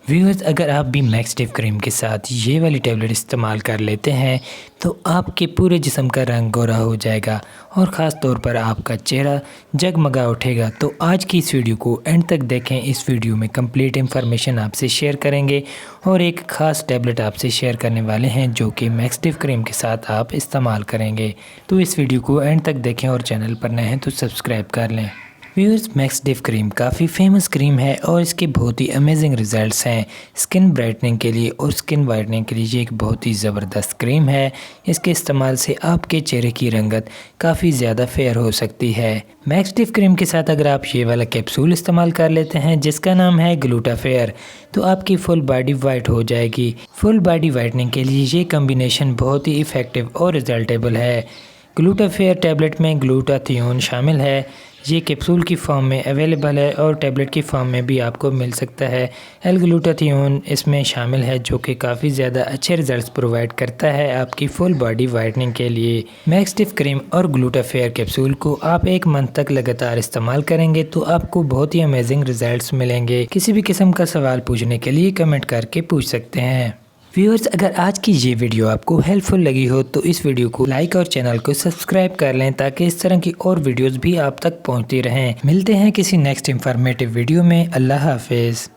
Viewers, अगर आप भी मैक्सटिव क्रीम के साथ ये वाली टैबलेट इस्तेमाल कर लेते हैं तो आपके पूरे जिस्म का रंग गोरा हो जाएगा और ख़ास तौर पर आपका चेहरा जगमगा उठेगा। तो आज की इस वीडियो को एंड तक देखें। इस वीडियो में कंप्लीट इन्फॉर्मेशन आपसे शेयर करेंगे और एक ख़ास टैबलेट आपसे शेयर करने वाले हैं जो कि मैक्सटिव क्रीम के साथ आप इस्तेमाल करेंगे। तो इस वीडियो को एंड तक देखें और चैनल पर नए हैं तो सब्सक्राइब कर लें। व्यूअर्स, मैक्सटिव क्रीम काफ़ी फेमस क्रीम है और इसके बहुत ही अमेजिंग रिजल्ट्स हैं स्किन ब्राइटनिंग के लिए और स्किन वाइटनिंग के लिए। ये एक बहुत ही ज़बरदस्त क्रीम है। इसके इस्तेमाल से आपके चेहरे की रंगत काफ़ी ज़्यादा फेयर हो सकती है। मैक्सटिव क्रीम के साथ अगर आप ये वाला कैप्सूल इस्तेमाल कर लेते हैं जिसका नाम है ग्लूटाफेयर, तो आपकी फुल बॉडी वाइट हो जाएगी। फुल बॉडी वाइटनिंग के लिए ये कम्बिनेशन बहुत ही इफ़ेक्टिव और रिजल्टेबल है। ग्लूटाफेयर टैबलेट में ग्लूटाथियोन शामिल है। ये कैप्सूल की फॉर्म में अवेलेबल है और टैबलेट की फॉर्म में भी आपको मिल सकता है। एल ग्लूटाथियोन इसमें शामिल है जो कि काफ़ी ज़्यादा अच्छे रिजल्ट्स प्रोवाइड करता है आपकी फुल बॉडी वाइटनिंग के लिए। मैक्सटिव क्रीम और ग्लूटाफेयर कैप्सूल को आप 1 मंथ तक लगातार इस्तेमाल करेंगे तो आपको बहुत ही अमेजिंग रिजल्ट्स मिलेंगे। किसी भी किस्म का सवाल पूछने के लिए कमेंट करके पूछ सकते हैं। व्यूअर्स, अगर आज की ये वीडियो आपको हेल्पफुल लगी हो तो इस वीडियो को लाइक और चैनल को सब्सक्राइब कर लें ताकि इस तरह की और वीडियोस भी आप तक पहुंचती रहें। मिलते हैं किसी नेक्स्ट इंफॉर्मेटिव वीडियो में। अल्लाह हाफिज़।